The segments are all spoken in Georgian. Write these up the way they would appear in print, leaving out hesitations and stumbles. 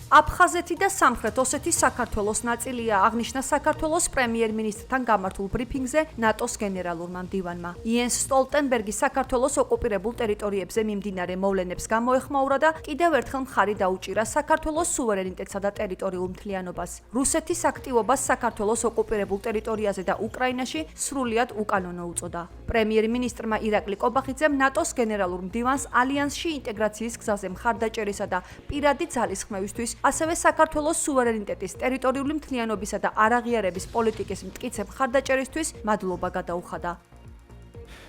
აფხაზეთი და სამხრეთ ოსეთი საქართველოს ნაწილია, აღნიშნა საქართველოს პრემიერ-მინისტრთან გამართულ ბრიფინგზე ნატოს გენერალურმა მდივანმა. იენს სტოლტენბერგი საქართველოს ოკუპირებულ ტერიტორიებზე მიმდინარე მოვლენებს გამოეხმაურა და კიდევ ერთხელ მხარი დაუჭირა საქართველოს სუვერენიტეტსა და ტერიტორიულ მთლიანობას. რუსეთის აქტივობას საქართველოს ოკუპირებულ ტერიტორიაზე და უკრაინაში სრულიად უკანონო უწოდა. პრემიერ-მინისტრმა ირაკლი კობახიძემ ნატოს გენერალურ მდივანს ალიანსში ინტეგრაციის გზაზე მხარდაჭერისა და პირადი ძალისხმევისთვის ასევე საქართველოს სუვერენიტეტის, ტერიტორიული მთლიანობისა და არაღიარების პოლიტიკის მტკიცე მხარდაჭერისთვის მადლობა გადაუხადა.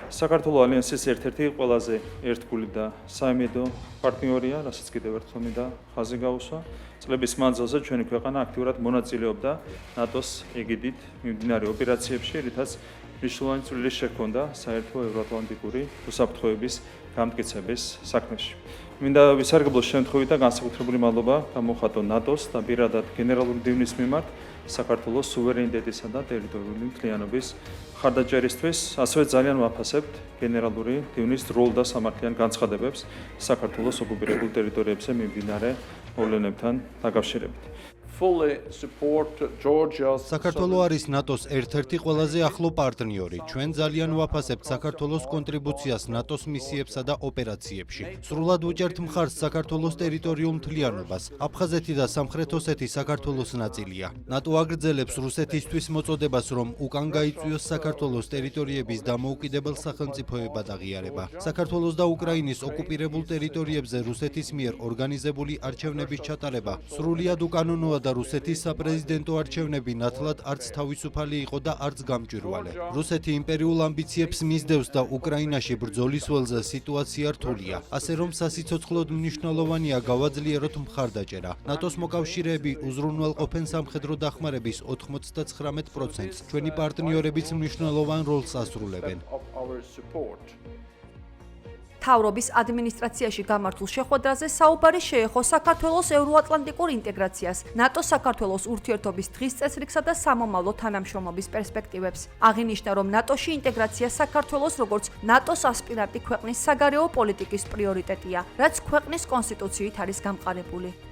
საქართველოს ალიანსის ერთ-ერთი ყველაზე ერთგული და საიმედო პარტნიორია, რასაც კიდევ ერთხელ მინდა ხაზი გაუსვა. წლების მანძილზე ჩვენი ქვეყანა აქტიურად მონაწილეობდა ნატოს ეგიდით მიმდინარე ოპერაციებში, რითაც მნიშვნელოვანი წვლილი შეჰქონდა საერთო ევროატლანტიკური უსაფრთხოების გამტკიცების საქმეში. მინდა ვისარგებლო შემთხვევით და განსაკუთრებული მადლობა გამოხატო ნატოს და პირადად გენერალური მდივნის მიმართ საქართველოს სუვერენიტეტისა და ტერიტორიული მთლიანობის მხარდაჭერისთვის, ასევე ძალიან ვაფასებთ გენერალური მდივნის როლ და სამართლიან განცხადებებს საქართველოს ოკუპირებულ ტერიტორიებზე მიმდინარე მოვლენებთან დაკავშირებით. საქართველო არის ნატოს ერთ-ერთი ყველაზე ახლო პარტნიორი. ჩვენ ძალიან ვაფასებთ საქართველოს კონტრიბუციას ნატოს მისიებსა და ოპერაციებში. სრულად ვუჭერთ მხარს საქართველოს ტერიტორიულ მთლიანობას. აფხაზეთი და სამხრეთ ოსეთი საქართველოს ნაწილია. ნატო აგრძელებს რუსეთისთვის მოწოდებას, რომ უკან გაიწვიოს საქართველოს ტერიტორიების დამოუკიდებელ სახელმწიფოებად აღიარება. საქართველოს და უკრაინის ოკუპირებულ ტერიტორიებზე რუსეთის მიერ ორგანიზებული არჩევნების ჩატარება სრულიად უკანონოა და რუსეთის საპრეზიდენტო არჩევნები ნათლად არც თავისუფალი იყო და არც გამჭვირვალე. რუსეთი იმპერიულ ამბიციებს მისდევს და უკრაინაში ბრძოლის ველზე სიტუაცია რთულია. ასე რომ სასიცოცხლოდ მნიშვნელოვანია გავაძლიეროთ მხარდაჭერა. ნატოს მოკავშირეები უზრუნველყოფენ სამხედრო დახმარების 99%-ს. ჩვენი პარტნიორებიც მნიშვნელოვან როლს ასრულებენ. მთავრობის ადმინისტრაციაში გამართულ შეხვედრაზე საუბარი შეეხო საქართველოს ევროატლანტიკურ ინტეგრაციას, ნატო-საქართველოს ურთიერთობის დღის წესრიგსა და სამომავლო თანამშრომლობის პერსპექტივებს. აღინიშნა, რომ ნატოში ინტეგრაცია საქართველოს როგორც ნატოს ასპირანტი ქვეყნის საგარეო პოლიტიკის პრიორიტეტია, რაც ქვეყნის კონსტიტუციით არის გამყარებული.